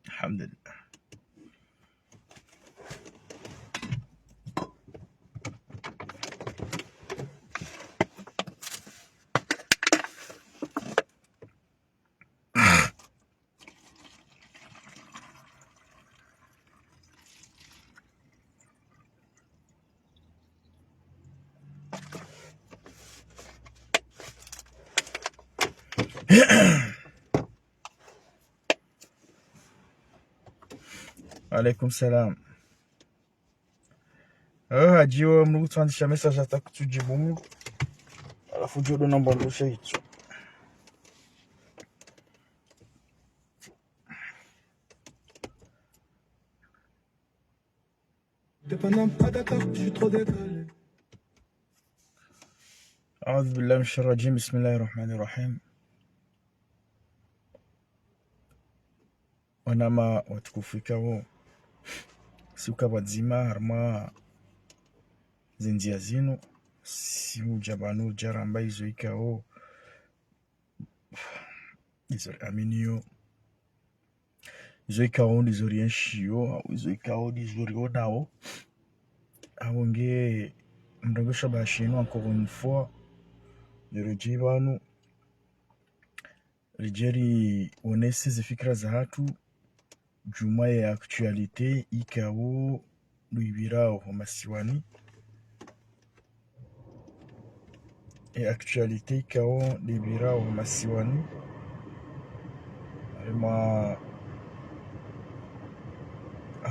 الحمد لله. وعليكم السلام. Hajiwa mngu tuandisha message atakutujibu Mungu. Alafu jodo namba ndosha hicho. Dépendant pas d'accord, je suis trop décalé. أعوذ بالله من الشيطان الرجيم. بسم الله الرحمن الرحيم. Wanama watukufika wo siuka wadzima harma zinjia zinu siu jabanu jaramba izo ikao izo aminio izo ikao izo rienshio izo ikao izo rionao awonge mdogosha bashinu encore une fois de rejibanu rijeri onesi zifikira za hatu juma ya actualité ikao luibirao masiwani et actualité ikao luibirao masiwani harima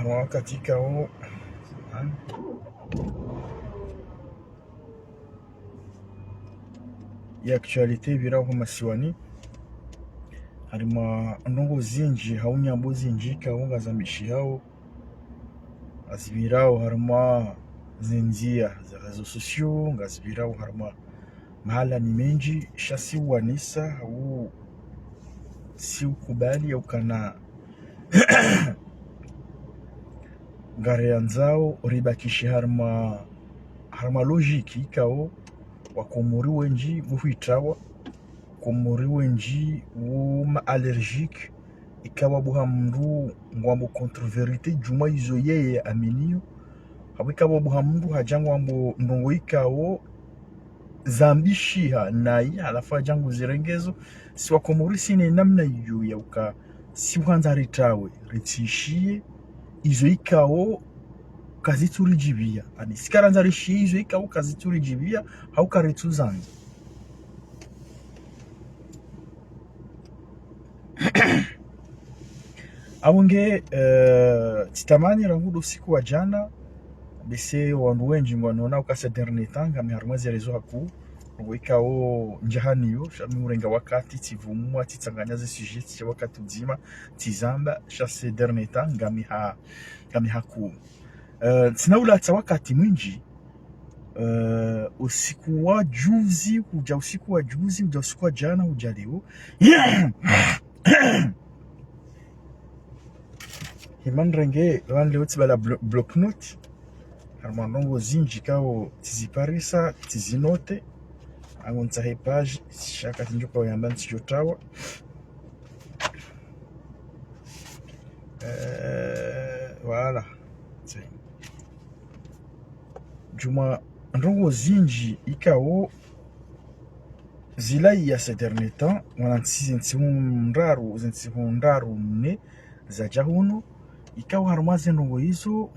wakati ikao ya actualité ibirao masiwani harima ndongo zinji haunyambo zinji ikao ngazamishi hao azibirao harima zinjia za réseaux sociaux ngazibirao harima mahala ni menji shasi wanisa au si ukubali au kana ngare yanzao ribakishi harima logiki ikao wakomori wenji muhitawa komori wenji uma allergique ikawa buha mndu ngwambo contre vérité juma izo yeye aminio habikawa buha mndu hajangu ambo ndongo ikao zambishiha nai alafa jangu zirengezo si wakomori sine namna iyo ya uka si uhanza ritawe ritishie izo ikao kazituri jibia ani sikaranza rishi izo ikao kazituri jibia hauka rituzanza awonge titamani rangudo siku wa jana bise wandu wenji ngwanona ukasa dernier temps ngami harumwezi rezo haku ngo ikao njahaniyo shami urenga wakati tivumu atitsanganya ze sujet tsi wakati uzima tizamba chasse dernier temps ngami haku tinaula tsa wakati mwinji usiku wa juzi uja usiku wa juzi uja usiku wa jana uja leo himan renge wan leo tibala block note harmandongo zinji kao tiziparisa tizinote angonza he page shaka tinjuka oyamba ntijotawa voilà juma ndongo zinji ikao zilai ya ces derniers temps wanantihundaru ne za jahuno ikao harmaze ndongo hizo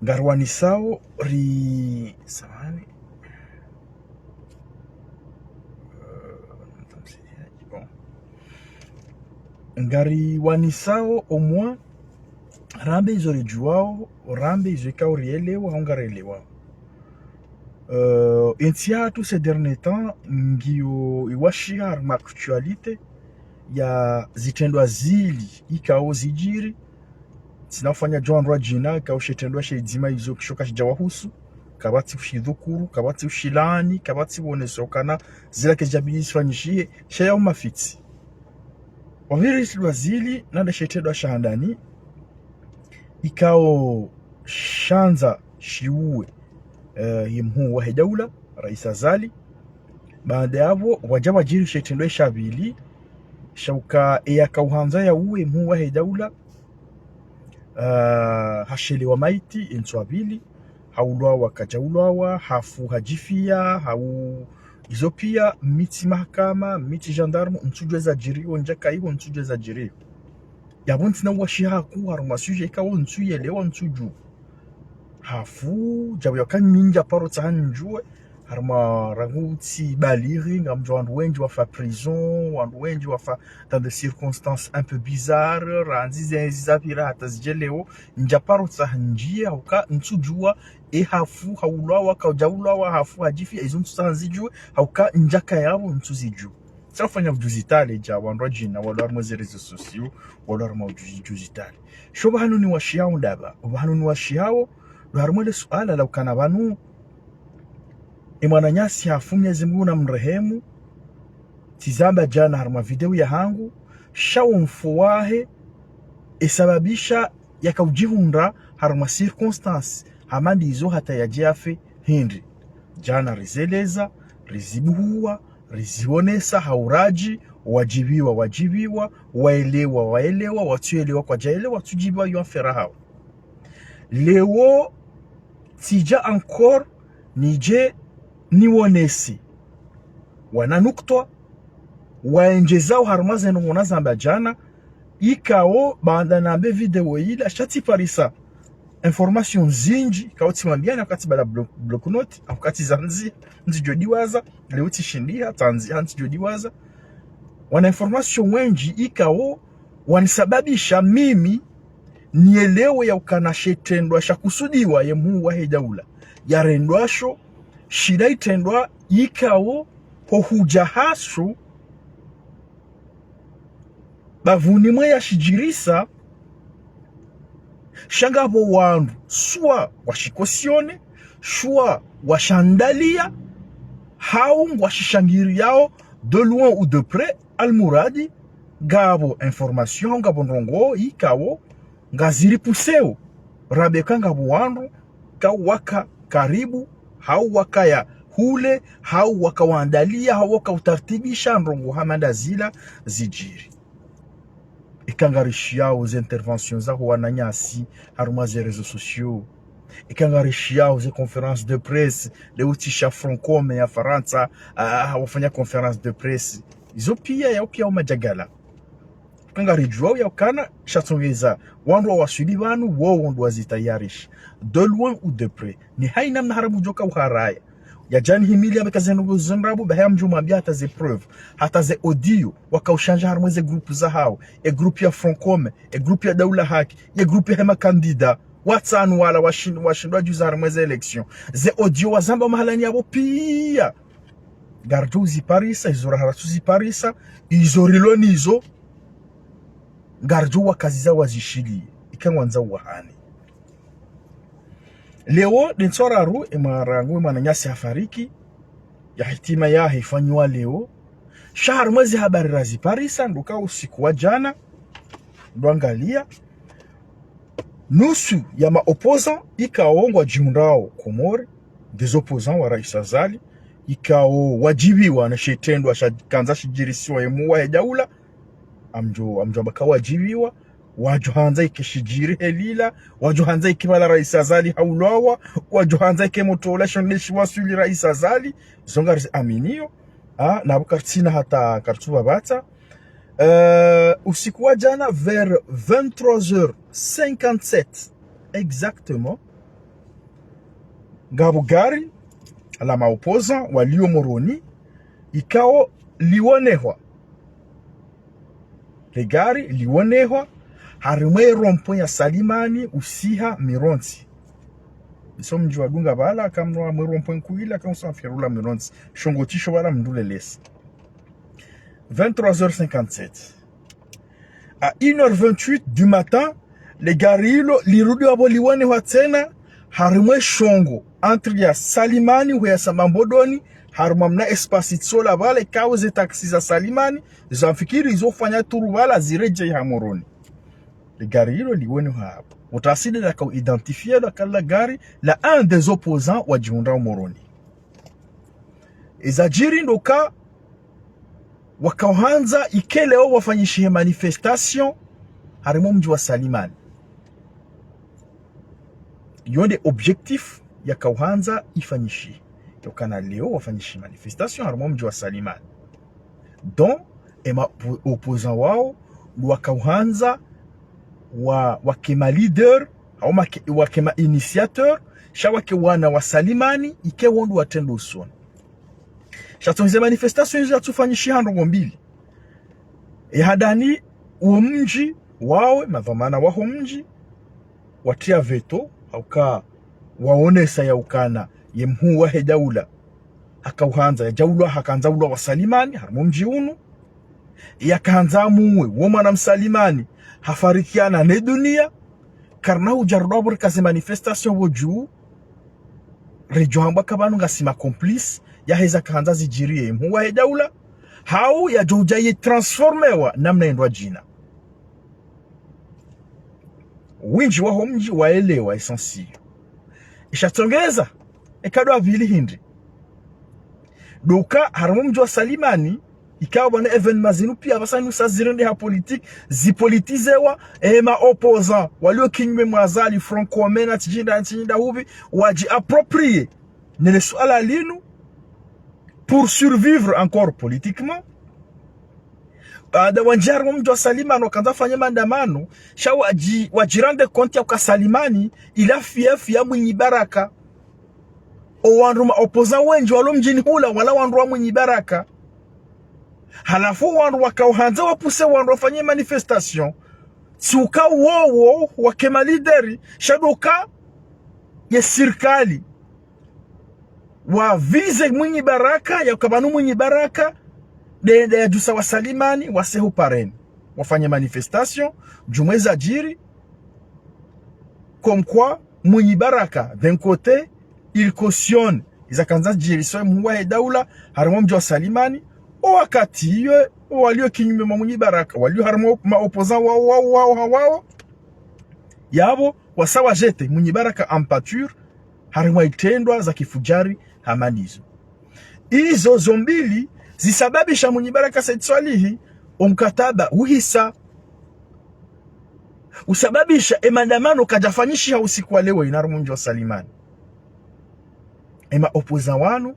ngarwanisao ri samani ngari wanisao au moins rambe izo rijuao rambe izo ikao rielewa au ngarelewa entia tous ces derniers temps ngio iwashia harma actualité ya zitendwa zili ikao zijiri sinafanya John Rajina ikao shetendwa shedzima izo kishoka shijawahusu kabati ushidhukuru kabati ushilani kabati wonesokana zila kejabili sifanyishie shaya umafiti waviri silwazili nanda shetendwa shahandani ikao shanza shiuwe yemhu wa daula Rais Azali. Baada yavo wajaba jiri shetendo shabili shauka yakauhanza ya uwe mhu wa daula hashelewa maiti inswabili haulwawa kajaulwawa hafu hajifia hau izo pia miti mahakama miti gendarme nsujeza jirio njaka hiyo nsujeza jirio yabonti na washiha ku haruma suje ikawo nsuyelewa nsuju hafu jabu yakan minja paro tsanjue haruma ranguti baliri ngamjo wandu wengi wafa prison wandu wengi wafa dans des circonstances un peu bizarres ranzi zizapira hata zijeleo njaparo tsanjia uka nsujua hafu haulwawa kajaulwawa hafu hajifi izo ntsanzijue hauka njaka yabo ntuziju safanya vujuzitale ja wandu jina wala armoze reseaux sociaux wala armo vujuzitale shoba hanu ni washiao ndaba hanu ni washiao harumele suala la ukana banu imwana nyasi hafu Mwenyezi Mungu na mrehemu tizamba jana haruma video ya hangu shao mfuwahe esababisha yakaujihunda haruma circonstance hamandi izo hata yajiafe hindi jana rizeleza rizibuhuwa rizionesa hauraji wajibiwa waelewa watuelewa kwa jaelewa tujibiwa yuanfera hao leo tija encore nije niwonesi wananuktwa waenjezao harumaze nunguna zamba jana ikao baada nambe video ila shati parisa information zinji kauti mambiani wakati bala block note wakati zanzi nzijodiwaza leo tishindia tanzi nzijodiwaza wana information wenji ikao wanisababisha mimi nielewe ya ukana shetendwa shakusudiwa ye mhu wa daula yarendwasho shida itendwa ikao hohujahashu bavuni mwe ya shijirisa shangabo wandu swa washikosione shwa washandalia hao washishangiri yao de loin ou de près almuradi gabo information gabo ndongo ikao ngaziri puseo rabeka ngabo wandu kawaka karibu hao wakaya hule hao wakawandalia hao wakautartibisha ndongo hamanda zila zijiri ikangarishiao ze interventions za wananyasi haruma ze réseaux sociaux ikangarishiao ze conférences de presse le utisha Francome ya Faransa wafanya conférence de presse izo pia ya pia umajagala ikangarijua ya ukana shatongeza wandu wa wasuli banu wo wandu wazitayarish de loin ou de près ni haina mna haramu joka uharaya ya jani himili ya mekazenu zenrabu bahaya mjuma mbia hata ze preuve hata ze audio wakaushanja harumwe ze grupu za hao grupu ya Francome grupu ya Daula Haki grupu ya hema kandida watanu wala washindwa juza harumwe ze election ze audio wazamba mahalani yabo pia garduzi parisa izora haratuzi parisa izoriloni izo gardu wakaziza wazishili ikangwanza wahani leo densoraru emarangu mananyasi hafariki ya hitima ya hifanywa leo shahar mwezi habari razi parisa nduka usiku wa jana nduangalia nusu ya maopposant ikaongwa jiundao Komori des opposants wa Rais Azali ikao wajibiwa na shetendwa kanza shijirisiwa yemuwa ya daula amjo baka wajibiwa wajohanza ikishijiri helila wajohanza ikibala Rais Azali haulawa wajohanza ikemotola shondeshi wasuli Rais Azali zonga aminio na bukartina hata kartuba bata usiku wa jana vers 23h57 exactement gabugari la maopposant walio moroni ikao liwonehwa legari liwonehwa harimwe rompo ya Salimani usiha mironzi iso mjua dunga bala kamwa mwe rompo nkuila kamsa firula mironzi shongotisho bala mdule lesi 23h57 à 1h28 du matin les garilo lirudi wabo liwonehwa tena harimwe shongo entre ya Salimani huya samambodoni harumamna espace tsola bale kauze taxi za Salimani zamfikiri izofanya turu bala zireje ya moroni gari hilo liwenu hapo utasidi la ka identifier la kala gari la un des opposants wa jiunda moroni ezajiri ndoka wakaanza ikeleo wafanyishie manifestation harimo mji wa Salimani yonde objectif ya kauhanza ifanyishi tokana leo wafanyishi manifestation harimo mji wa Salimani donc ema opposant wao wakauhanza wakema leader au wakema initiateur shawake wana wa Salimani ike wondu watendo usoni shatonze manifestation ya tufanyishi hando mbili hadani umji wawe madhamana waho mji watia veto auka waonesa ya ukana yemhu wa hedaula hakauhanza ya jaula hakanza ula wa Salimani harimo mji unu yakaanza muwe woma na Msalimani hafarikiana ne dunia karna ujarudabur kazi manifestation woju rejoamba kabanu ngasima complice ya heza kaanza zijirie mhu wa hedaula hau ya joja ye transformewa namna endwa jina winji waho mji waelewa essentiel ishatongeza ekadwa vili hindi doka harimo mji wa Salimani ikawa bana evenement zinu pia basanu sazirende ha politique zipolitizewa ma opposant walio kinyume mwazali front commun atijinda hubi waji approprier nene swala linu pour survivre encore politiquement da wanjari mji wa Salimani wakaanza fanya maandamano sha wajirande compte ya Salimani ila fief ya Mwinyi Baraka o wanruma opposant wenji walo mjini hula wala wanruma Mwinyi Baraka halafu wandu wakauhanza wapuse wandu wafanye manifestation siuka wowo wakema lideri shadoka ya sirkali wa vize Mwinyi Baraka ya ukabanu Mwinyi Baraka de ya jusa wa Salimani wasehu pareni wafanye manifestation jumweza jiri comme quoi Mwinyi Baraka d'un côté il cautionne izakanza jiri so mwa hedaula harimo mji wa Salimani wakati hiyo walio kinyume mwa Mwinyi Baraka walio harimo ma opposant wao yabo wasawa jete Mwinyi Baraka en pâture harimo itendwa za kifujari hamanizo hizo zombili zisababisha Mwinyi Baraka saitswalihi umkataba uhisa usababisha maandamano kajafanyisha usiku wa leo inarimo mji wa Salimani opposant wanu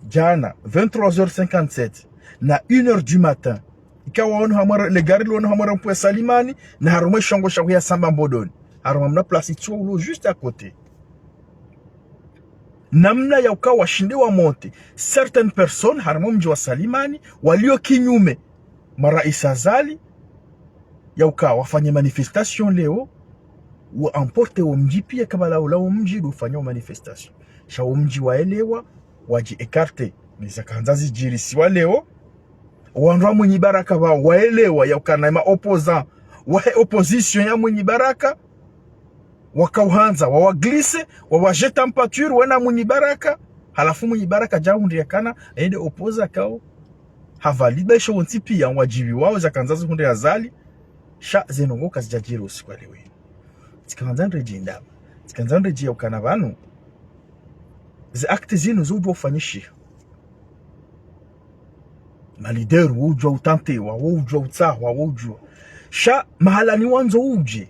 jana 23h57 na 1h du matin ikawa ono hamara le gari ono hamara mpo Salimani na harumwe shongo shaku ya Samba Mbodoni harumwe mna place tsolo juste à côté namna ya ukawa shindiwa mote certaines personnes harumwe mji wa Salimani walio kinyume mara isazali ya ukawa wafanye manifestation leo wa emporte wa mji pia kabala ula mji ufanye manifestation sha mji waelewa waji ekarte nizakanzazi jiri siwa leo wanrwa Mwinyi Baraka ba waelewa ya ukana ma opposant wa opposition ya Mwinyi Baraka wakauhanza wawaglise wawajeta mpature wena Mwinyi Baraka halafu Mwinyi Baraka jaundi yakana ende opoza kao havalida sho wonti pia wajibi wao zakanzazi hunde azali sha zenongo kazijajiri usiku leo tikanzandre jinda tikanzandre jia ukana banu ze acte zinu zujo ufanyishi malideru ujwa utante wa ujwa utawa ujwa sha mahalani wanzo uje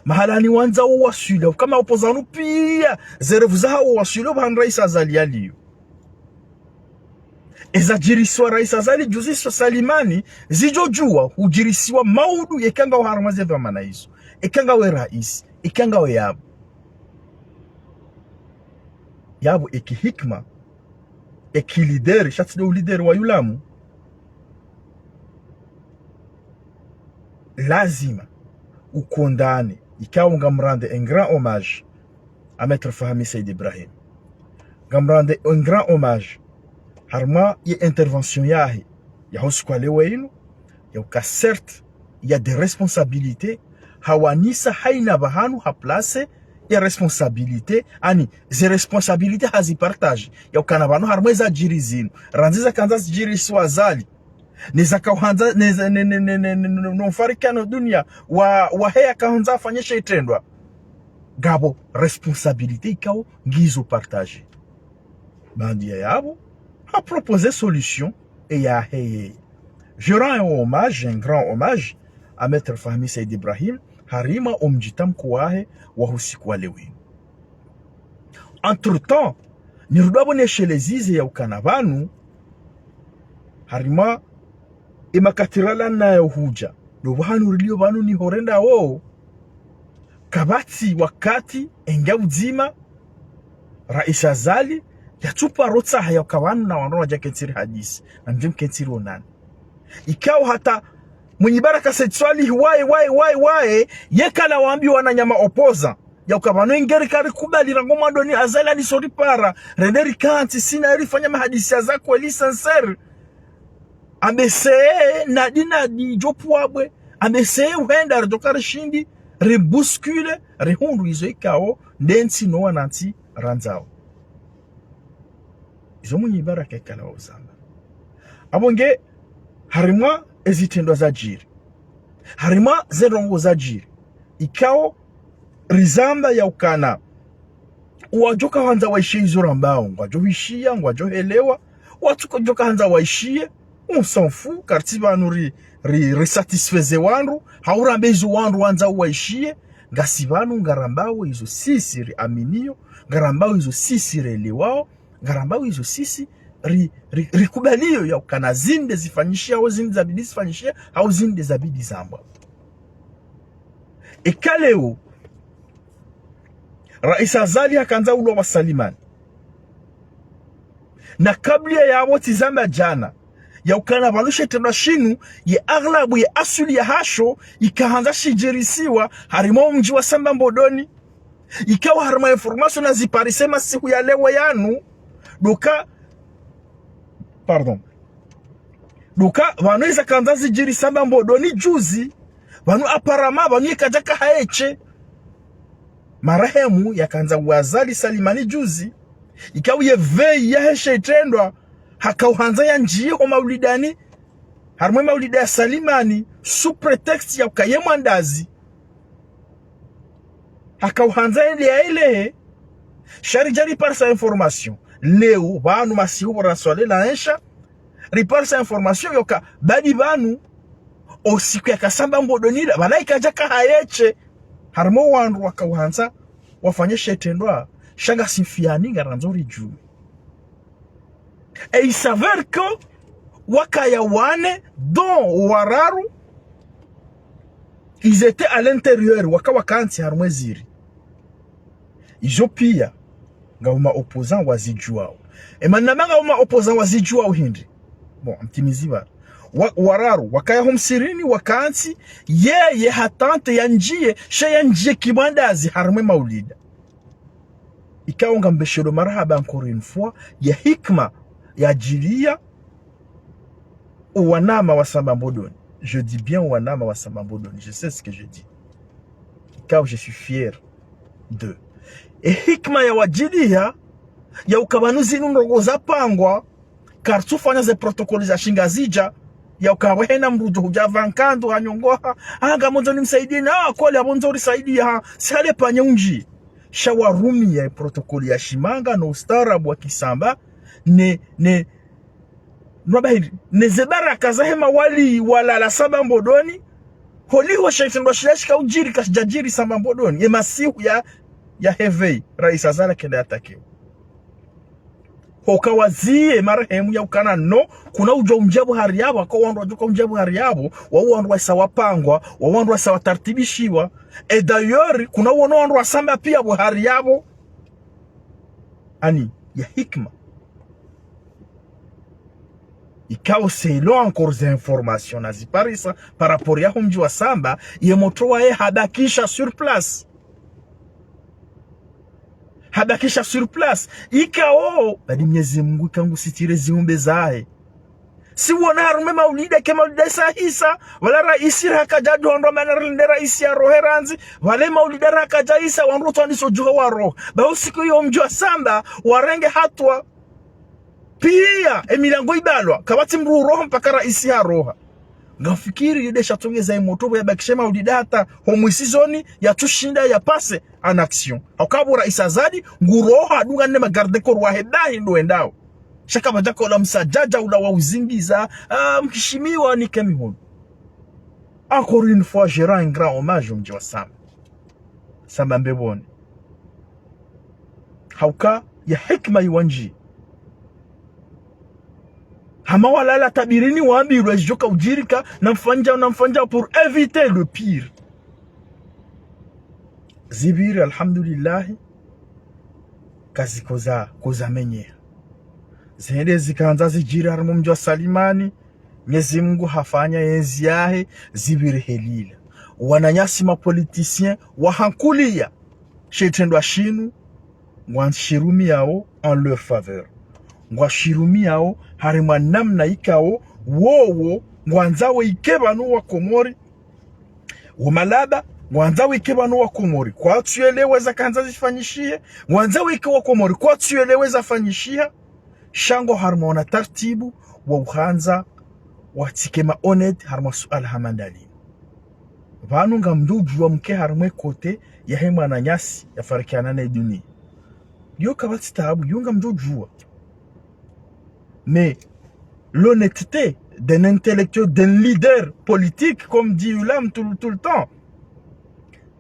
mahalani wanza uwasule kama opozanu pia zerevu za hao wasule bhan rais azali aliyo ezajiriswa rais azali juzi so Salimani zijojua ujirisiwa maudu yekanga wa harmaze vya mana hizo ekanga we rais ekanga we yabo eki hikma eki lideri shatido lideri wa yulamu lazima ukondane ikawa ngamrande un grand hommage à Maître Fahmi Said Ibrahim ngamrande un grand hommage harma ye intervention yahi ya hoskwa lewe inu ya uka certes il y a des responsabilités hawanisa haina bahanu ha place ya responsabilité ani ze responsabilité hazi partage ya ukana banu harmweza jiri zinu ranziza kanza jiri swazali neza kahanza neza no dunia wa heya kahanza afanyesha itendwa gabo responsabilité ikao ngizo partager bandia yabo a proposé solution et ya heye. Je rends un grand hommage à Maître Fahmi Said Ibrahim harima omjitam kuwahe wa usiku wa leo. Entre temps nirudabo neshelezize ya ukanabanu harima imakatirala nayo huja ndo bahanu rilio banu ni horenda wo kabati wakati enga uzima Rais Azali yatupa rotsa haya kabanu na wanoa jaketiri hadisi na mjim kentiri onani ikao hata mwenye baraka setswali wae yekala waambi wananyama opoza ya ukabano ingeri kari kubali rangoma doni Azali alisori para renderi kanti sina erifanya mahadisi ya zako eli sincere ameseye nadina di jopuabwe ameseye uhenda rdokari shindi rebuskule rehundu izo ikao ndensi noa nanti ranzao izo mwenye baraka ikala wa uzamba abonge harima ezitendo za jiri harima zerongo za jiri ikao rizamba ya ukana wajoka hanza waishie izo rambao ngwajohishia ngwajohelewa watuko joka hanza waishie on s'en fout car ti banuri risatisfeze wandu haurambe izo wandu wanza waishie ngasibanu ngarambao izo sisi ri aminio ngarambao izo sisi relewao ngarambao izo sisi rikubalio ya ukana zinde zifanyishia au zinde zabidi zifanyishia au zinde zabidi zamba ekaleo Rais Azali akanza ulo wa Salimani na kabla ya woti zamba jana ya ukana balushe tena shinu ye aglabu ye asuli ya hasho ikaanza shijerisiwa harimo mji wa Samba Mbodoni ikawa harima information na ziparisema siku ya leo yanu doka vanaweza kanza zijiri Samba Mbodoni juzi vanu aparama vanu ikajaka haeche marehemu ya kanza Azali Salimani juzi ikawa ye vei ya heshe itendwa hakauhanza ya njie kwa maulidani harumwe maulida ya Salimani sous pretext ya ukaye mandazi hakauhanza ya ile sharijari par sa information leo vanu masihu raswale la ensha ripar sa information yoka badi vanu osiku ya Kasamba Mbodoni balaika jaka hayeche harmo wandu wakauhanza wafanyeshe itendwa shanga simfiani ngaranzori juu. Et il s'avère que Wakayawane, dont Wararu, ils étaient à l'intérieur. Wakawakanti harmweziri. Ils ont pia. Ngauma opposant wazijuao. Et maintenant ngauma opposant wazijuao hindi. Bon, mtimiziwa. Wararu, wakaya humsirini wakanti, ye hatante yanjie, she yanjie kimandazi harmwe maulida. Ikaonga mbeshelo marahaba encore une fois, ya hikma ya jilia uwanama wa Samba Mbodoni. Je dis bien uwanama wa Samba Mbodoni. Je sais ce que je dis. Car je suis fier de. Et hikma ya wajilia ya ukabanuzi nunrogoza pangwa kartufanya ze protokoli za shingazija ya ukawehena mrujo hujavankando hanyongoha anga monzo nimsaidie na kole abonzo urisaidia sale panyunji shawarumi ya protokoli ya shimanga na ustarabu wa Kisamba ne zebaraka zahema wali wala la Samba Mbodoni holiwa shaitendo shilashika ujiri kasijajiri Samba Mbodoni masihu ya hevei Rais Azali kenda yatakeo hokawazie marehemu ya ukana no kuna ujo mjabu hari yabo akawandu wajuka mjabu hari yabo wawandu wa isa wapangwa wawandu wa isa watartibishiwa et d'ailleurs kuna wandu wa Samba pia hari yabo ani ya hikma ikao selo encore des informations naziparisa par rapport ya mji wa Samba ye motoa habakisha sur place ikao badi Mwenyezi Mungu kangu sitire ziumbe zae si wona harume maulida ke maulida isa wala raisi hakaja ndo manarinde raisi ya roheranzi wale maulida hakaja isa wanruto ndiso juho waro ba usiku yo mji wa Samba warenge hatwa pia emilango ibalwa kabati mru roho mpaka raisi ha roha ngafikiri yede shatongeza imoto ya bakishema udidata homwisizoni ya tushinda ya pase en action akabura isazadi nguroha adunga ne magarde korwa hedahi ndo endao shaka bajako la msajaja ula wa uzingiza mkishimiwa ni kemihon. Encore une fois, je rends un grand hommage au mji wa Samba Mbeboni. Hauka ya hikma iwanji. Hama walala tabirini waambi ulwejoka ujirika na mfanja pour éviter le pire. Zibiri alhamdulillah kazi koza menye. Zende zikaanza zijiri harmu mji wa Salimani. Mwenyezi Mungu hafanya enzi yahe zibiri helila. Wananyasi mapolitisien wahankulia shetendwa shinu ngwanshirumi yao en leur faveur. Ngwashirumi yao harimwa namna ikao wowo ngwanzawe ikebanu wa Komori umalaba ngwanzawe ikebanu wa Komori kwa tueleweza kanza zifanyishie ngwanzawe ikewa Komori kwa tueleweza fanyishia shango harmona tartibu wa uhanza watikema onet harma sual hamandali vanu nga mduju wa mke harmwe kote ya hema na nyasi ya farikiana na dunia yo kabati tabu yunga mduju. Mais l'honnêteté d'un intellectuel, d'un leader politique, comme dit Ulam tout le temps,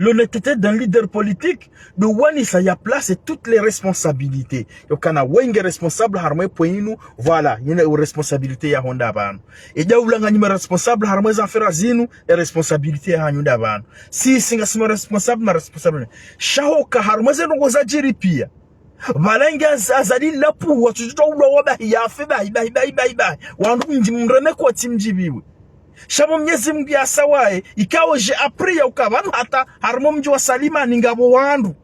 l'honnêteté d'un leader politique, de wani sa ya place toutes les responsabilités. Yo kana wenge responsable harmwe poinu, voilà, yene responsabilité ya honda banu. Et ya ulanga nyima responsable harmwe za fera zinu, e responsabilité ya hanyunda banu. Si singa sima responsable, ma responsable. Shahoka harmwe zenu goza jiri pia. Valenga azali lapu watujuta ulo wabahi ya afe bahi wandu mreme kwa timjibiwe shabo Mwenyezi Mungu ya sawae ikawo je apri ya ukabanu hata harmo mji wa Salimani ngabo wandu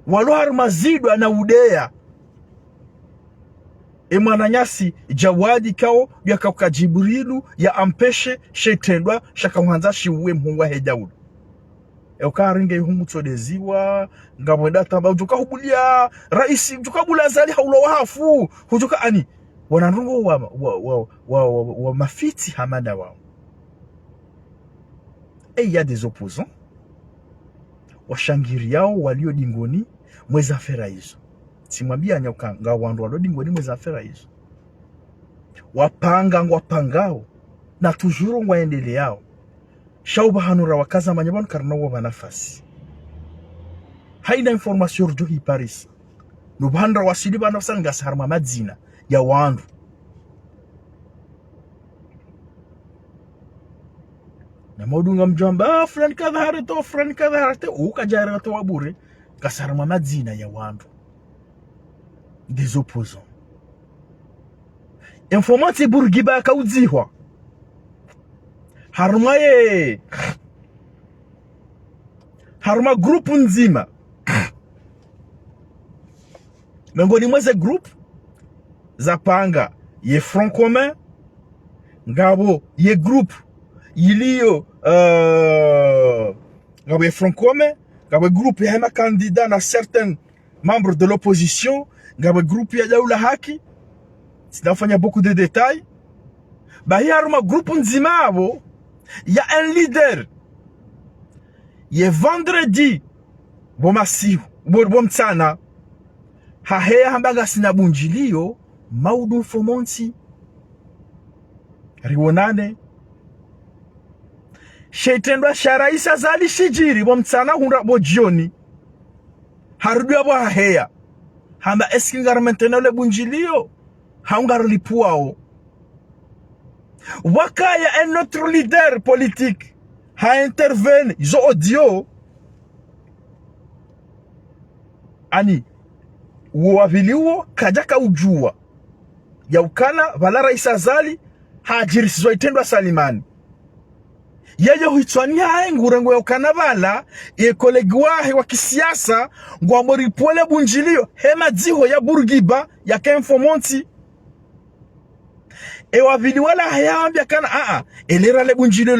walo harmazidu ana udea mwananyasi Jawadi kao ya kauka Jibrilu ya ampeshe shetendwa shaka mwanza shiwe mhungwa hejaulu eukaringe ihumutodeziwa ngabwenda tamba ujuka hubulia raisi ujuka bula zali haulo wahafu ujuka ani wanarungo wa mafiti hamada wao. Et il y a des opposants washangiri yao walio dingoni mweza fera hizo simwambia nyokanga wandu walio dingoni mweza fera hizo wapanga ngwapangao na tujuru ngwaendele yao shauba hanura wakaza manyabanu karnawo banafasi haina information rjo hi Paris nubandra wasili banafasa ngasarma madzina ya wandu na modunga mjomba fulani kadha harate ukajara to wabure kasarma madzina ya wandu des opposants informanti Bourguiba kaudzihwa harma group nzima miongoni mweze group za panga ye Front Commun ngabo ye group iliyo ngabo ye Front Commun ngabo group ya hema candidat na certains membres de l'opposition ngabo group ya Daula Haki sinafanya beaucoup de détails bahi harma group nzima abo ya un leader ye vendredi bomasihu bomtsana haheya hambaga sina bunjilio maudu fomonsi rionane shetendwa sharaisa zali shijiri bomtsana hunda bojioni harudia bo haheya hamba eskingar maintenole bunjilio haungar lipuao wakaya un autre leader politique ha intervenu izo audio ani waviliwo kajaka ujua ya ukana valara isazali hajirisizwa itendwa Salimani yeye huitwani hae ngurengo ya ukana vala ye kolegi wahe wa kisiasa ngwamori pole bunjilio hema dziho ya Bourguiba ya Kemfomonti wavili wala hayambia kana elera le bunjilio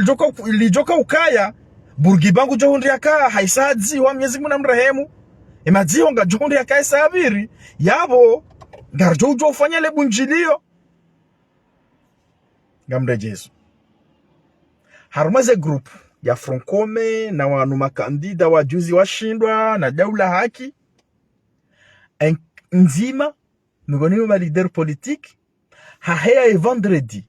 lijoka ukaya Bourguiba ngujo hundi yaka haisazi wa Mwenyezi Mungu namrehemu Emadio nga jonde ya kaisa abiri yabo ngarjo ujo ufanya le bunjilio ngamrejezo harumaze group ya Fronkome na wanu makandida wajuzi washindwa na daula haki nzima miongoni mwa leader politique hahea vendredi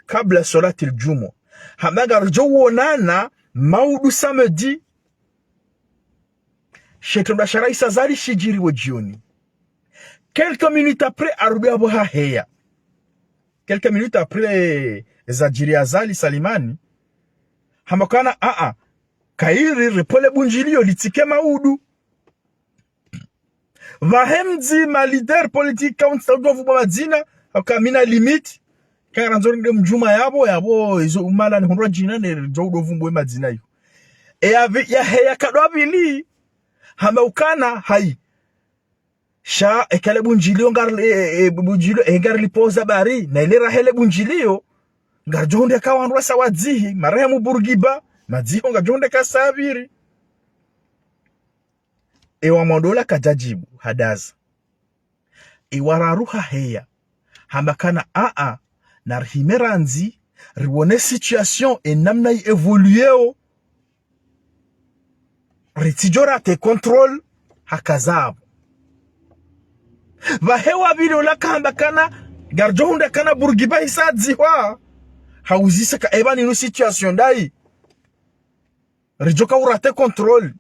kabla solati aljumo hamagarjo wonana maudu samedi Shetonda Sharai Sazali shijiri wa jioni. Quelques minutes après, Arubia Boha Heya. Quelques minutes après, Zajiri Azali Salimani. Hamakana Kairi repole bunjilio litike maudu. Vahemzi ma leader politique council dovu mazina. Hakamina limite. Karanzori mjuma yabo izo umala ni hundwa jina ne dovu mbwe mazina yu. Ya Heya kadwabili. Hameukana hai sha ekale bunjilio bunjilio lipoza bari na ilera hele bunjilio ngajonde kawanwa sawadzihi marehemu Burgiba madziho ngajonde kasabiri ewa mondola kajajibu hadaza iwararuha heya hamakana na rimeranzi riwone situation enamna evolueo ritijora te control hakazabu vahewa video la kamba kana garjonde kana Burgiba isadziwa hauzisa ka ebani no situation dai rijoka urate control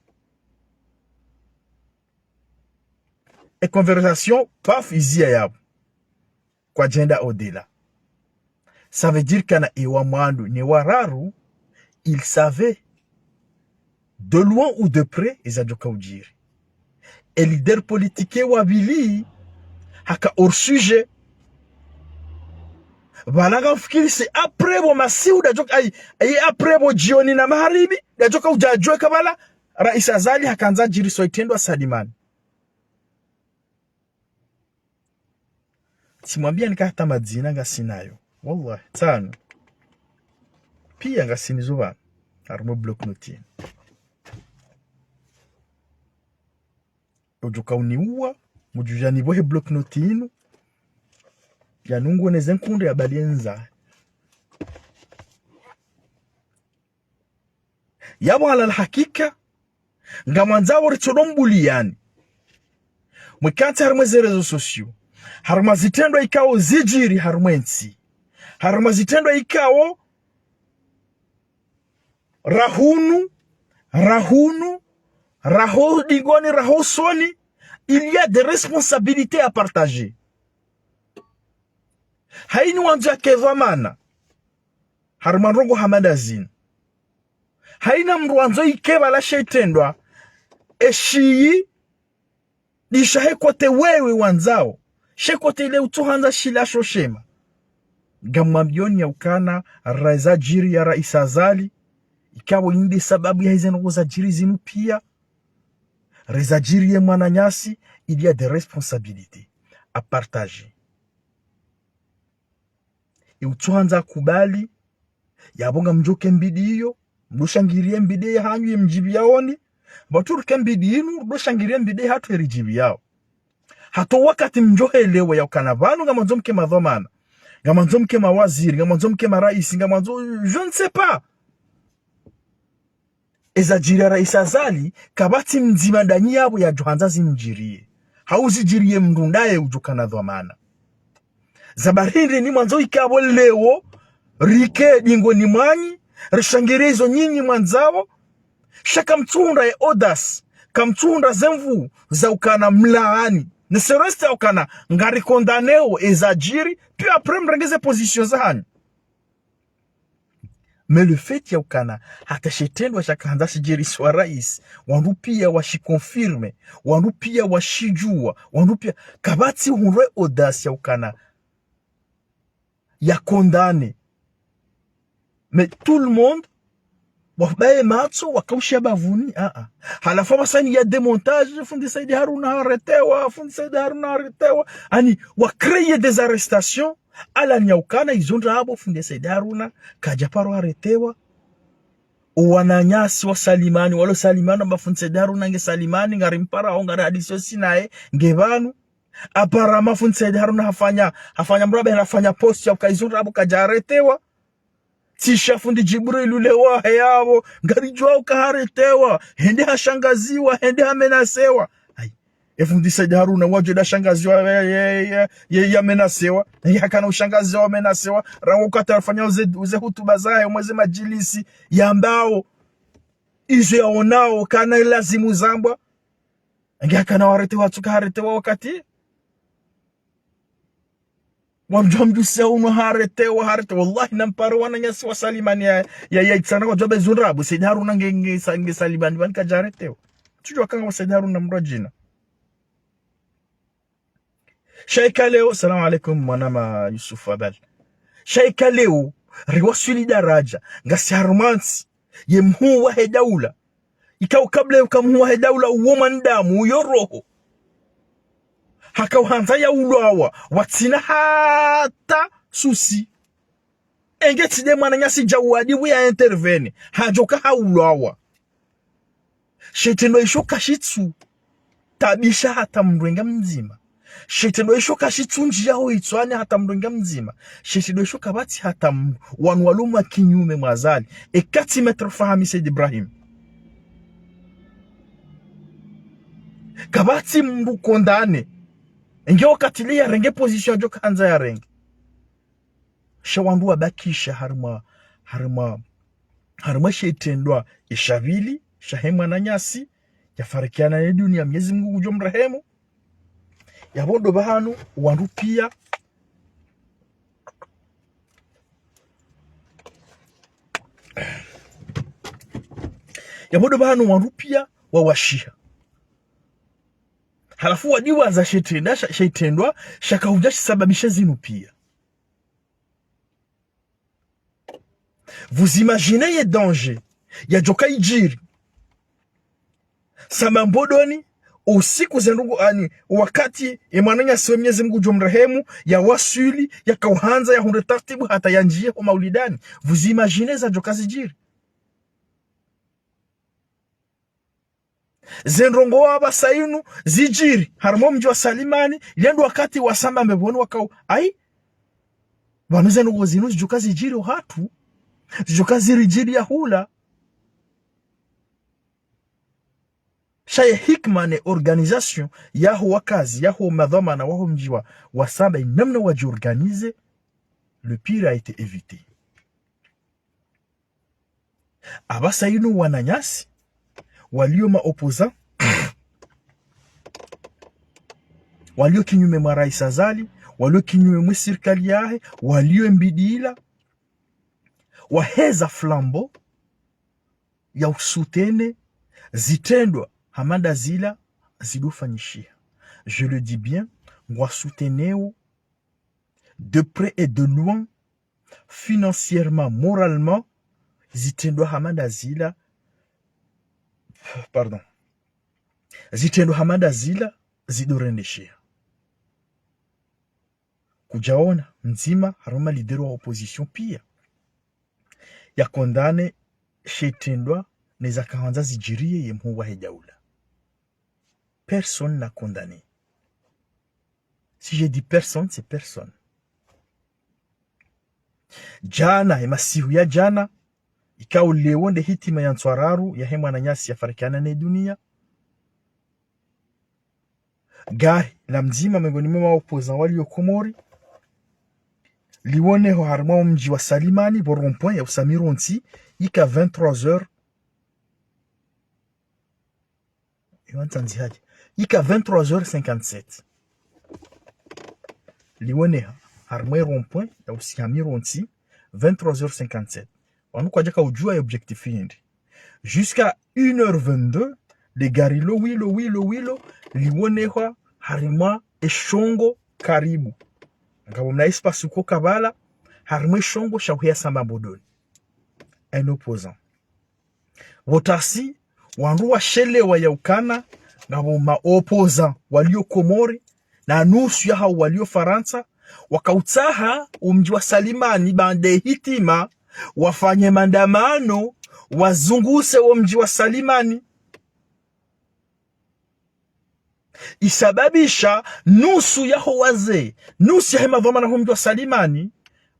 et conversation paf izia yabo kwa jenda odela. Ça veut dire kana ewa mwandu ni wararu il savait de loin ou de près ezajoka ujiri et leader politique wabili haka hors sujet balanga fikiri c'est après bo masiu da joka ay après bo jioni na maharibi da joka ujajwe kabala Rais Azali hakanza jiri so itendwa Salimani simwambia nikata madzina ngasinayo wallahi tano pia ngasinizuba armo block note ojuka uniua mujujani bohe block note inu ya nungu nezenkunde ya balienza yabo ala hakika ngamanzawo richodombuli yani mwikati harumeze rezo sosio harumazitendo ikao zijiri harumwensi harumazitendo ikao raho digoni raho soni. Il y a des responsabilités à partager. Haini wanja kezamana harumanrongo hamadazin haina mruanzo ikeba la shetendwa eshiyi dishahe kote wewe wanzao shekote ile utuhanza shila shoshema gamambioni ya ukana raiza jiri ya Rais Azali ikawa indi sababu ya hizi za jiri zinu pia raiza jiri ya Mwananyasi. Il y a des responsabilités à partager. Et utuanza kubali yabonga mjoke mbidi hiyo mdoshangirie mbidi ya hanyu mjibi yaoni baturuke mbidi inu mdoshangirie mbidi hatu erijibi yao hato wakati mjohe lewe ya ukanavanu nga manzo mke madhomana nga manzo mke mawaziri nga manzo mke maraisi nga manzo je ne sais pas ezajiri Rais Azali kabati mzima ndani yabo ya johanza zimjirie hauzi jirie mrundaye ujukana dhomana zabarindi ni mwanzo ikabo leo rike dingo ni mwanyi rishangirezo nyinyi mwanzao shaka mtunda ya odas kamtunda zemvu za ukana mlaani ne sereste ukana ngari kondaneo ezajiri puis après mrengeze position zahani. Mais le fait ya ukana hata shetendwa shaka handa sijiri swa rais wandu pia washikonfirme wandu pia washijua wandu pia kabati hunre audace ya ukana ya condamné. Mais tout le monde wabaye matso wakausha bavuni halafu basani ya démontage fundi Said Haruna aretewa ani wa créer des arrestations ala nyaukana izonda abo fundi Said Haruna kajaparo aretewa wananyasi wa salimani walo salimani mafunse daru nange salimani ngari mpara au ngari hadisio sinae ngebanu apara mafunse daru na hafanya mrabe hafanya post ya kaizura abu kajaretewa tisha fundi Jibril ule wahe yabo ngari jua ukaharetewa hende hashangaziwa hende hamenasewa efundi Said Haruna waje da shangaziwa ya menasewa yakana ushangaziwa menasewa rango katafanya uze hutuba zae mweze majilisi ya mbao izo yaonao kana lazimu zambwa yakana waretewa tukaharetewa wakati wamjomjuse uno haretewa wallahi namparo wananyasi wa salimani ya itsana kwa jobe zunrabu Said Haruna nge salimani banka jaretewa tujua kanga Said Haruna mrajina Shaika leo, salamu alaikum mwanama Yusuf Abel. Shaika leo, riwasuli daraja, ngasi harumansi, ye mhuwa he daula. Ikao kabla yuka mhuwa he daula uwoman damu, uyoroho. Haka uhanza ya ulawa, watina hata susi. Engeti de mananyasi jawadi wia intervene, hajoka ha ulawa. Shetendo isho kashitsu, tabisha hata mrenga mzima. Shetendo isho kashitunji yao itwane hata mrenga mzima. Shetendo isho kabati hata wanwaluma kinyume mwazali. Ekati metre fahami Said Ibrahim. Kabati mbu kondane. Enge wakatilia renge position joka hanza ya renge. Shawandu wabakisha harma shetendwa ishavili, shahema na nyasi, yafarikiana na dunia Mwenyezi Mungu ujomrehemu. Yabondo bahanu wandu pia wawashia. Halafu wadiwa za shetendwa shaka hujashi sababisha zinu pia. Vous imaginez ye danger ya joka ijiri samambodoni usiku zendugu ani wakati emananya siwe Mwenyezi Mungu jomrehemu ya wasuli ya kauhanza ya hunde tartibu hata ya njie kwa maulidani. Vous imaginez za joka zijiri zenrongo waba sayinu zijiri harmo mji wa salimani yendu wakati wasamba mbeboni wakau ai wanu zendugu zinu joka zijiri uhatu joka zirijiri ya hula Shaye hikma ne organisation yaho wakazi yaho madhamana waho mjiwa wasamba namna wajiorganize, le pire a été évité. Abasa inu wananyasi walio maopoza walio kinyume mwa Rais Azali, walio kinyume mwa serikali yahe, walio mbidila waheza flambo ya usutene zitendwa hamada zila zidofanyishia. Je le dis bien, ngwa souteneo de près et de loin, financièrement, moralement, zitendwa hamada zila, pardon, zitendwa hamada zila zidorendeshia. Kujaona nzima haruma lidero wa opposition pia ya kondane shetendwa neza kahanza zijirie ye mhuwa hejaula. Personne n'a condamné. Si je dis personne, c'est personne. Jana, emasihu ya jana, ikao lewonde hitima ya nswararu, ya hema na nyasi ya farikana na dunia. Gari, la mzima mengoni mwa opoza wali yokomori. Liwone ho harma mji wa Salimani, bo rond-point ya usamironti, ika 23h. Ika 23h57. Liwone harma rond-point ya usamironti, 23h57. Wanu kwa jaka ujua ya objectif hindi. Jusqu'à 1h22, de gari lo wilo, liwone ho harima eshongo karibu. Ngabo mna espace uko kabala, harima eshongo shahuya samba bodoni. Un opposant. Wotasi, wanru wa shele wa ya ukana, ngabo ma opposant walio Komori, na nusu ya hao walio Faransa, wakautaha umji wa Salimani bande hitima, wafanye mandamano wazunguse wa mji wa Salimani, isababisha nusu yaho wazee, nusu ya madhoma na mji wa Salimani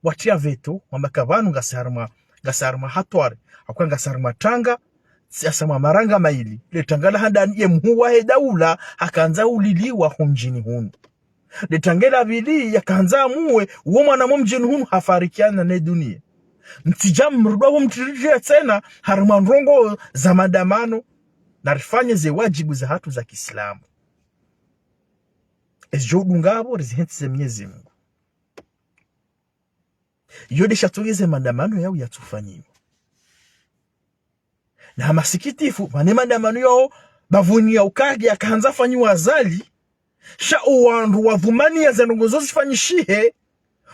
watia veto wambaka vanu ngasarma hatware akwa ngasarma tanga siasama maranga maili le tangala handani ye mhuwa he daula hakanza uliliwa humjini hunu le tangela vili yakanza muwe uwo mwana mjini hunu hafarikiana na dunia mtijam mrudwa mtirijia tena haruma nrongo za madamano na rifanye ze wajibu za hatu za Kiislamu ejodu ngabo rizihenti ze Mwenyezi Mungu yode shatogeze mandamano yao yatufanyiwa na masikitifu mane mandamano yao bavuni ya ukage akaanza fanyiwa azali sha uwandu wadhumani ya zanongozo zifanyishihe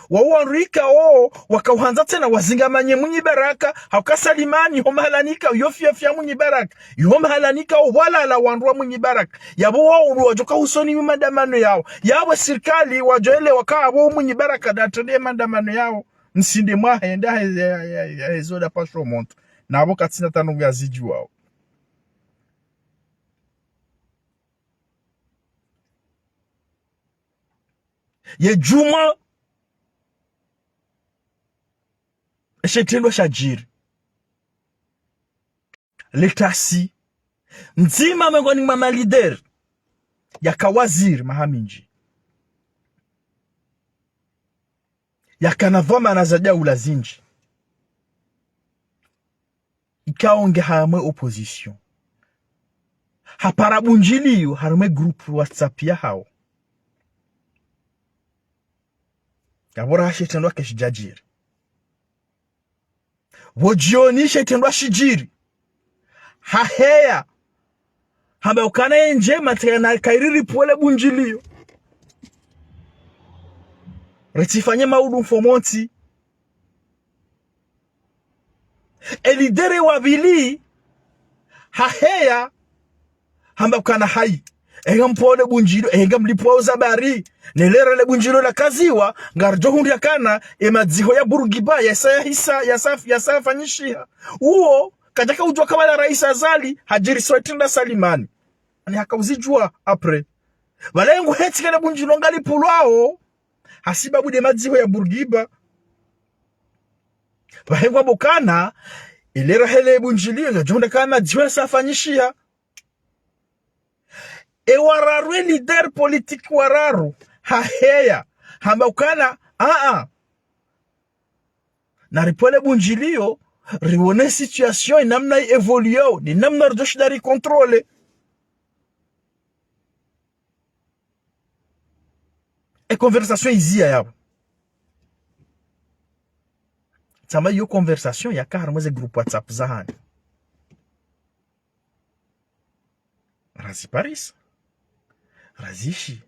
wawanrika o wakauhanza tena wazingamanye munyi baraka haukasalimani homahalanika yofia munyi baraka yomahalanika wala la wandu wa munyi baraka yabo wao wajoka usoni mandamano yao yawe serikali wajoele wakabo munyi baraka datode mandamano yao nsinde mwa henda hezoda pasho monto nabo katsina tanu yaziji wao ye juma shetendo shajiri letasi nzima mengoni mama leader ya kawaziri mahaminji ya kanavoma na zadia ulazinji ikaonge hamwe opposition haparabunjiliyo harumwe group WhatsApp ya hao yabora shetendo keshijajiri wojioni shetendo shijiri haheya hamba ukana enje matena kairiri pole bunjiliyo retifanye maudu mfomonti elidere wabili haheya hamba ukana hai ega mpole bunjilo ega mlipo zabari nelera le bunjilo la kaziwa ngarjo hundi akana emadziho ya Burugiba ya fanyishia uo kajaka ujwa kama rais Azali hajiri soitinda Salimani ani hakauzijua apre walengo heti kana bunjilo ngali pulwao hasibabu de madziho ya Burugiba bahengwa bukana ilera hele bunjilo ngajonda kama dziho safanyishia wararu leader politique wararu haheya hamba ukana na ripole bunjilio riwone situation inamna evolue ni namna rjoshidari controle conversation izia yabo tama yo conversation ya karmeze group WhatsApp zahani razi Paris razishi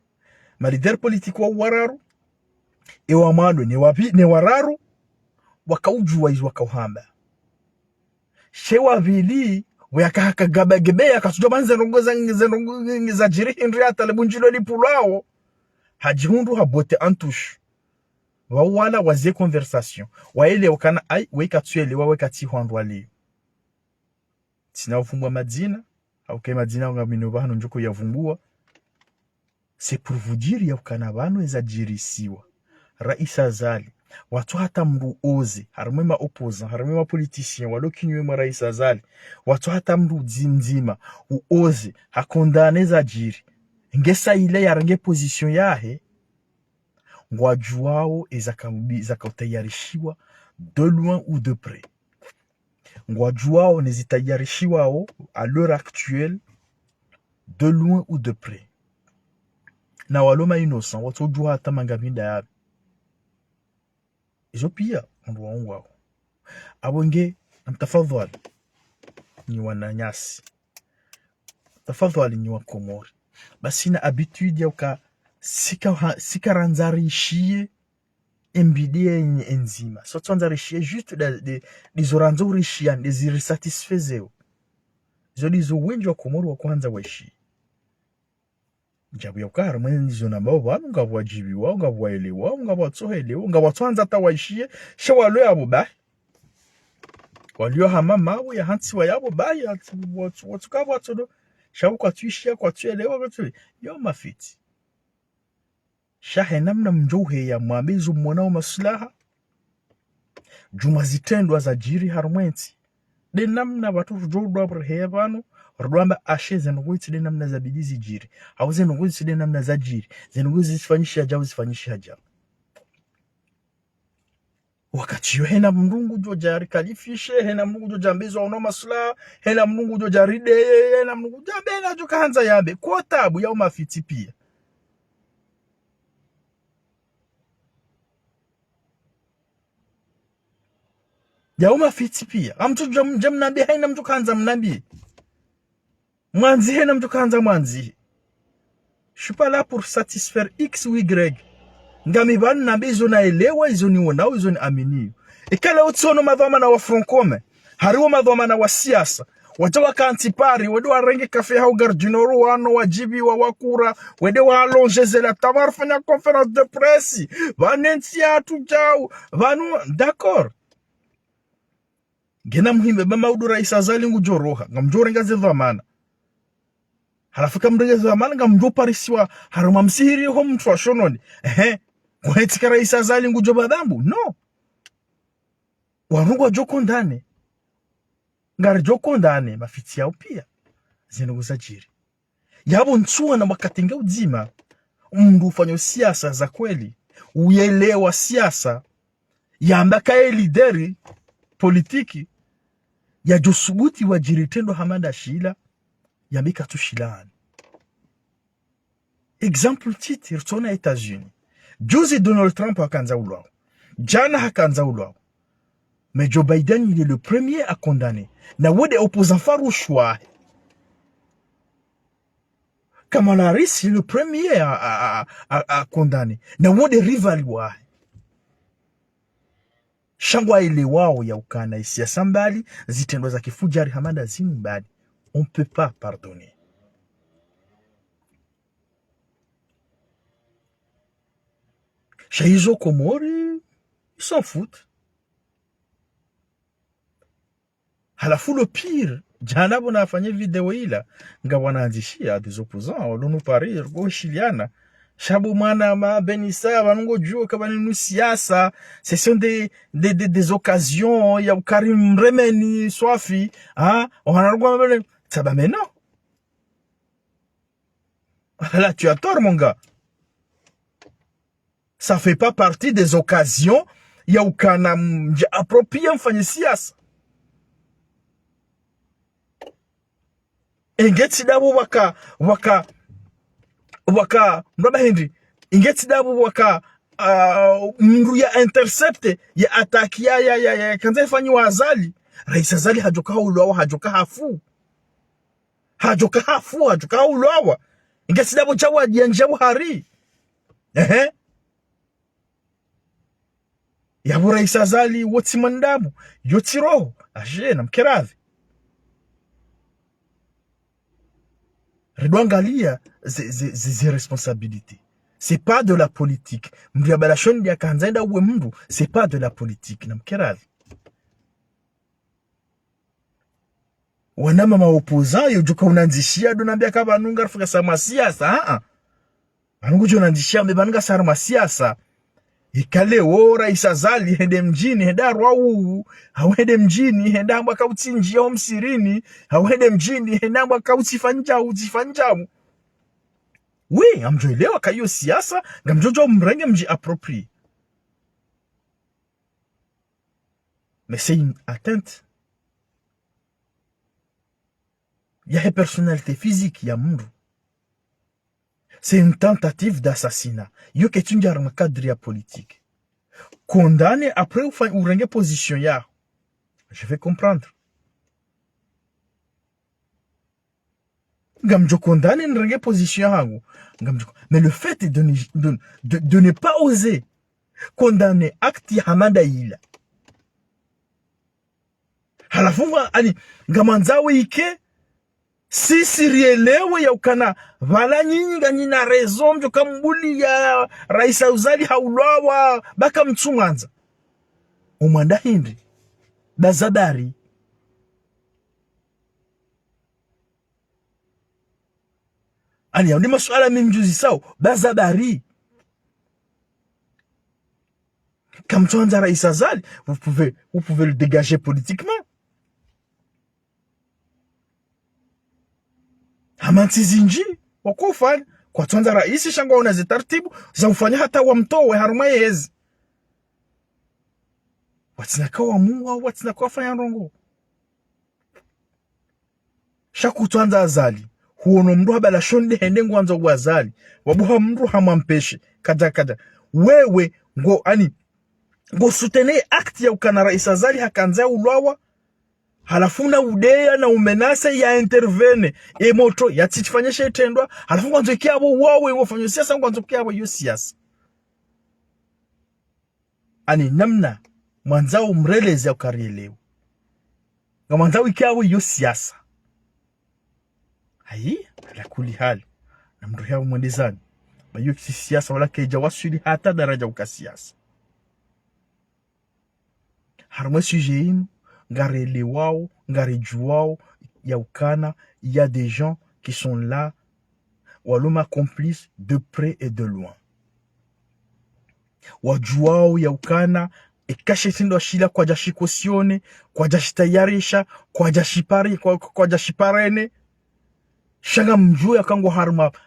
malider politiki wa wararu ewa mado ne wararu wakaujua izu wakauhamba shewa vili wayakahaka gabagebe kasujo banze rongo za jiri Henry atale bunjilo lipulao hajihundu habote antush wawala wazie conversation waele wakana ai weka tuele waweka tihuandu wali sina ufumbwa madina au kema madina ngamino hano njoko yavumbua. C'est pour vous dire ya ukana bano ezajirisiwa Rais Azali watu hata mru oze harumema opposant harumema politicien walo kinywe mwa Rais Azali watu hata mru nzima uoze hakondane zajiri ngesa ile yarange position yahe ngwajuao ezakautayarishiwa de loin ou de près ngwajuao nezitayarishiwao à l'heure actuelle de loin ou de près na waloma innocent watu jua hata mangavinda yabe izo pia ndo wao abonge mtafadhali ni wananyasi tafadhali ni wa Komori basi na habitude ya uka sikaranzarishie mbidie enzima so tsanzarishie juste des oranzorishia des satisfaiseo zo dizo wengi wa Komori wa kwanza waishi jabu ya ukara mwenzi na mbao wanu ngabwa jibi wao ngabwa elewa ngabwa tsohelewa ngabwa twanza tawaishie shawalo yabo ba walio hama mawe ya hansi wa yabo baya watukavu watodo shabu kwa tuishia kwa tuelewa kwa tu yo mafiti shahe namna mjohe ya mwabezu mwanao maslaha juma zitendwa za jiri harumwensi de namna watu jodo abrahevano rwamba ashe zenugwitsi de namna za bidizi jiri au zenugwitsi de namna za jiri zenugwitsi zifanyisha ajabu zifanyisha ajabu wakati yo hena mrungu jo jari kalifishe hena mrungu jo jambezo ono masula hena mrungu jo jaride hena mrungu jambena jo kahanza yambe kwa tabu ya umafiti pia ya umafiti pia amtu jamnabi hena mtu kahanza mnabi mwanzi hena mtu kahanza mwanzi je suis pas là pour satisfaire X ou Y ngami banu nabi izo naelewa izo ni wonao izo ni amini ikala utsono madhama na wa francome hariwo madhama na wa siasa wacha wakantipari wede warenge kafe hau gardinoro wano wajibi wa wakura wede wa allonge la tabar fanya conférence de presse vanensi atu jau vanu d'accord gena muhimbe bama udura isazali ngujoroha ngamjore ngaze dhamana halafika mrege dhamana ngamjo parisiwa haruma msihiri ho mtu ashononi kwa etikara isazali ngujoba dhambu no warugo joko ndane ngari joko ndane mafiti yao pia zinuguza jiri yabo nsuwa na makatinga uzima mndu ufanya siasa za kweli uyelewa siasa yambaka ye lideri politiki ya josubuti wa jiritendo hamada shila yambika tu shilani example titi rtona Etats-Unis juzi Donald Trump hakanza ulwao jana hakanza ulwao mais Joe Biden il est le premier à condamner na wode opposant farouchois Kamala Harris il est le premier à condamner na wode rival wa shangwa ile wao ya ukana isia sambali zitendo za kifujari hamada zimbali on peut pas pardonner. Shaizo Komori, ils s'en foutent. Halafu le pire, jana bona afanye video ila nga wanaanzishia des opposants walonu parir go shiliana shabu mana ma benisa wanungo juo kama ni siasa ce sont des occasions ya Karim Remeni Swafi wanarugwa mbele taba meno là tu as tort mon gars. Ça fait pas partie des occasions ya ukana approprié mfanye siasa. Ingeti dabu waka mraba Henry ingeti dabu waka mru ya intercepte ya attack ya kanza ifanyi wa Azali Rais Azali hajoka ulwawa hajoka hajoka ulwawa ingeti dabu chawa dianjabu hari yabu Rais Azali woti mandabu yoti roho na mkeravi Redouangalia ces responsabilités. C'est pas de la politique. Mdiabalashon dia kanzaenda uwe mndu, c'est pas de la politique. Namkeravi. Wanama maopozant yojuka unanzishia donambia kaba anunga rafika sama siasa. Anungu jo unanzishia mbebanunga sarma siasa. Ikale wo Rais Azali hende mjini henda rwau hawende mjini henda mbaka utinjia ho msirini hawende mjini henda mbaka utifanjau oui amjoelewa kayo siasa ngamjojo mrenge mji approprié mais c'est une atteinte ya personnalité physique ya mndu. C'est une tentative d'assassinat. Yo ketunja dans le cadre politique. Condamné après ou renge position ya. Je vais comprendre. Gamjo condamné renge position hangu. Mais le fait de ne pas oser condamner acte Hamada ila. Halafunga ali ngamanzawe ike sisi rielewe ya ukana vala nyinyi nganyina rezo mjo kambuli ya Rais Azali haulawa baka mtsumanza umanda hindi bazadari Ani ya masuala mimjuzi sao bazabari. Comme tu as Raïs Azali, vous pouvez le dégager politiquement. Hamanti zinji wakufanya kwa tuanza Raïs shangwa una zitaratibu za ufanya hata wamtowe harumayezi. Watinakawa muwa watinakawa fanya rongo. Shaku tuanza Azali. Huono mdu habala shonde hende ngwanza uwazali. Wabuha mdu hamampeshe. Kaja. Wewe ngo ani ngo sutene akti ya ukana Raïs Azali hakanza ulawa. Halafuna udea na umenase ya intervene. Moto ya titifanyesha itendwa. Halafu ngwanzo kiabo wawe wafanyo siasa ngwanzo kiabo yu siasa. Ani namna mwanzao mrelezi ya ukarielewa. Nga mwanzao ikiabo yu siasa. Hayi, ala kuli hali. Na mruhia mwendezani. Mayu kisi siasa wala keja wasuli hata daraja uka siasa. Harumwe suje inu, ngare wao, ngare juwao, ya ukana, il y a des gens qui sont là, waloma complices de près et de loin. Wajuwao ya ukana, ekashe tindo shila kwa jashikosione, kwa jashitayarisha, kwa jashiparene, shanga mjuu ya kango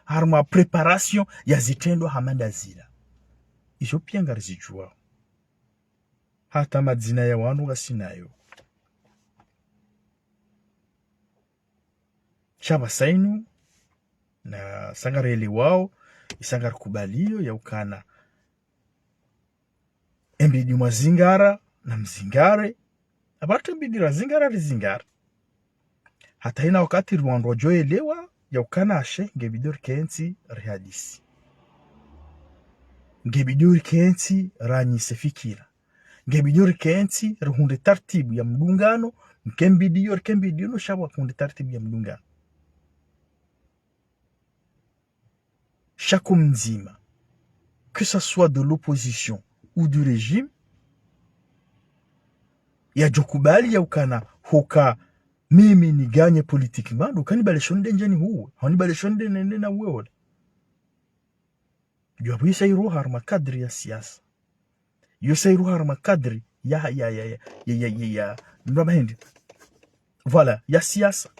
harma preparation ya zitendo hamanda zila. Iso pia ngari zijuwao. Hata madzina ya wanu gasinayo. Shaba sainu na sangareli wao isangar kubalio ya ukana embidi mazingara na mzingare abatu embidi razingara rizingara hata ina wakati rwando joelewa ya ukana ashe ngebidur kensi rihadisi ngebidur kensi ranyise fikira ngebidur kensi ruhunde tartibu ya mdungano mkembidio no shaba kunde tartibu ya mdungano. Chaque mzima, que ce soit de l'opposition ou du régime, ya jokubali ya ukana hoka mimi ni ganye politiquement, ukani bale shonde njeni huwe, honi bale shonde nene na uwe. Yo isa iru harma kadri ya siasa. Yo isa iru harma kadri ya ndaba hindi. Voilà, ya siasa.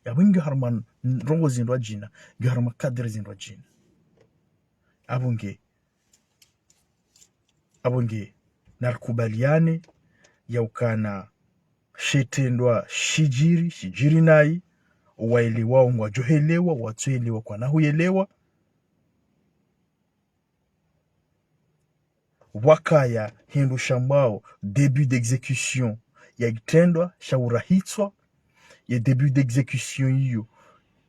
Ya wingi harma rongo zindwa jina, yo harma kadri zindwa jina. Abonge narkubaliane ya ukana shetendwa shijiri nai waelewa wajohelewa watuelewa kwa nahuyelewa wakaya hindu shambao début d'exécution ya itendwa shaurahitswa ya début d'exécution hiyo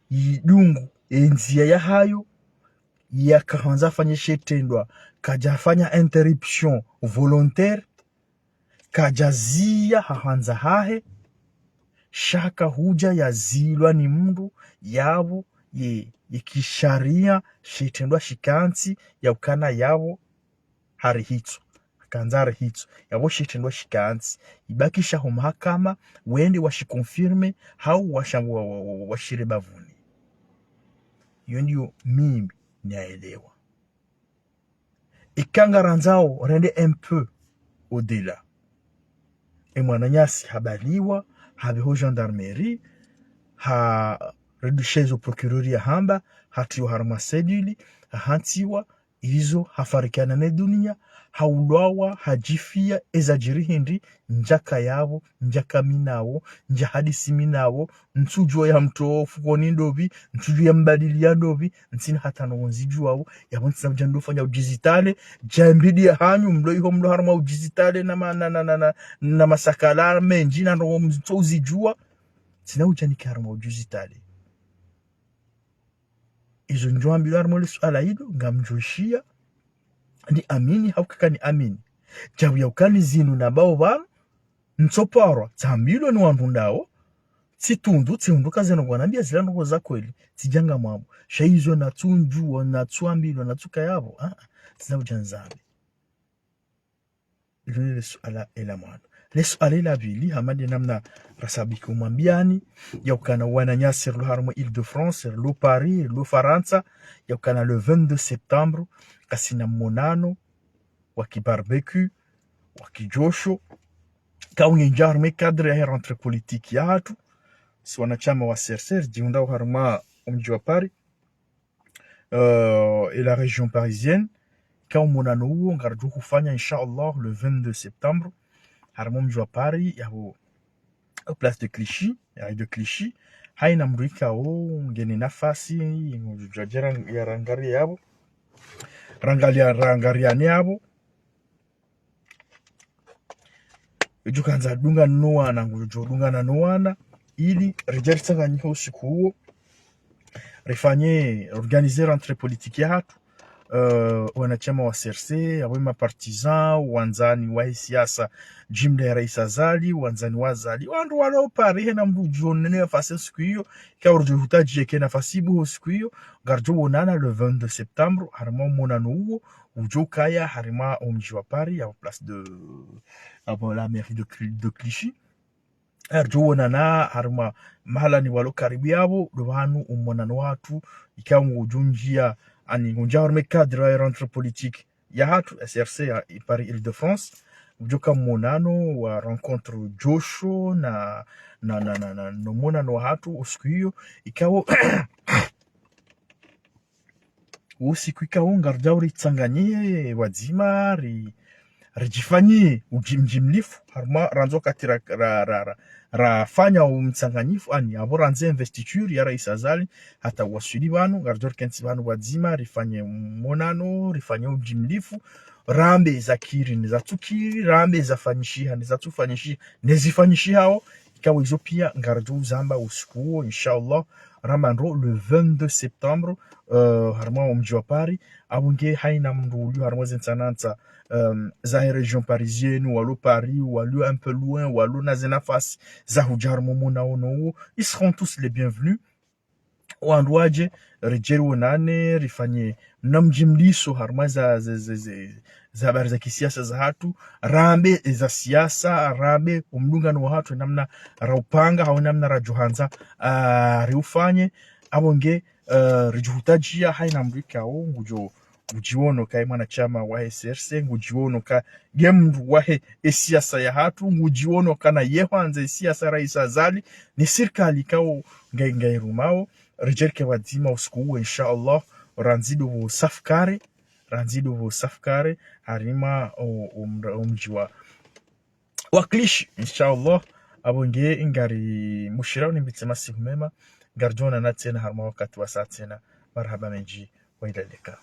yidungu enzia ya hayo yakaanza fanya shetendwa kajafanya interruption volontaire kajazia hahanza hahe shaka huja ya zilwa ni mndu yabo kisharia shetendwa shikansi ya ukana yabo hari hitso kanzara hitso yabo shetendwa shikansi ibakisha ho mahakama wende washikonfirme hau washire bavuni. Hiyo ndio mimi naelewa. Ikangaranzao rende un peu au-delà. Et mwananyasi habaliwa, habeho gendarmerie, ha redushezo procureur ya hamba, hatiyo harma seduli, hantiwa, izo hafarikana ne dunia, haulawa, hajifia, ezajiri hindi, njaka yabo, njaka minawo, njahadisi minawo, nsujuwa ya mto fukoni ndobi, nsujuwa ya mbadili ya ndobi, nsina hata no wanzijuwa ya nsina mjando fanya ujizitale, jambidi ya hanyu, mlo harma ujizitale na masakala menji na no mto uzijuwa, sina ujaniki harma ujizitale. Izo njwambi harma lesu ala hido, ngamjoshia, ni amini haukaka ni amini jabu ya ukani zinu na bao vanu nsoparwa tambilo ni wandundao titundu kazeno wanambia zilano kwa za kweli tijanga mwabu shaizo na tunju na tuambilo na tuka yabo sina ujanzabe ilonile suala ela mwanu lesu alela bili hamadi namna rasabiki umambiani yaukana wana nyasir lo harmo Île-de-France lo Paris lo Faransa yaukana le 22 septembre kasina monano wakibarbecue wakijosho kaungenja harmo cadre ya rentrée politique ya hatu si wanachama wa CRCR jiunda harma mji wa Paris et la région parisienne quand monano huo ngarjo kufanya inshallah le 22 septembre harmo mji wa Paris yabo au place de Clichy ya de Clichy haina mrika o ngene nafasi ngujajera ya rangari yabo rangariane yabo ujukanza dunga noana ngujodunga na noana ili rijali tsanganyika usiku huo rifanye organiser rentrée politique ya hatu wanachama wa CRC abo mapartisan wanzani wa siasa jimle ya Rais Azali wanzani wa Azali wandu walo Paris na mbujo nene fasi siku hiyo ka urjo hutaji yake nafasi bu siku hiyo garjo wonana le 22 septembre harima monano huo ujo kaya harima mji wa Paris ya place de avant la mairie de Clichy arjo wonana harima mahala ni walo karibu yabo do hanu umonano watu ikamu ujunjia ani ngonja harme cadre ya rentrée politique ya hatu SRC ya Paris Île-de-France ujoka monano wa rencontre josho na no monano wa hatu usiku hiyo ikawo usiku ikawo ngarjauri tsanganyie wadzima rijifanyie ujimlifu harma ranzo katira rafanya umtsanganyifu ani abo ranze investiture ya Rais Azali hata wasuli banu ngarjor kensi banu wadzima rifanye monano rifanye ujimlifu rambe za kiri ni za tukiri rambe za fanyishiha ni za tufanyishi nezifanyishi hao ikawa hizo pia ngarjo zamba usiku huo inshallah ramandro le 22 septembre harma mji wa Paris abunge haina mndulu harma zensananza za région parisienne ou Paris ou un peu loin ou na zenafas za hujar momona ono ils seront tous les bienvenus wandwaje rejeri wonane rifanye namjimliso harma za habari za kisiasa za hatu rambe za siasa rambe umlungano wa hatu namna raupanga au namna rajuhanza riufanye abonge rijuhutajia haina mrika o ngujo ngujiwono ka mwanachama wa SRC ngujiwono ka gemru wa siasa ya hatu ngujiwono kana yehanze siasa Rais Azali ni serikali kao ngairumao rejerke wadzima usiku inshallah ranzido vo safkare harima mji wa Clichy inshallah abonge ingari mushirao ni mbitsema siku mema garjona na tena harma wakati wa saa tena marhaba menji wa ilaleka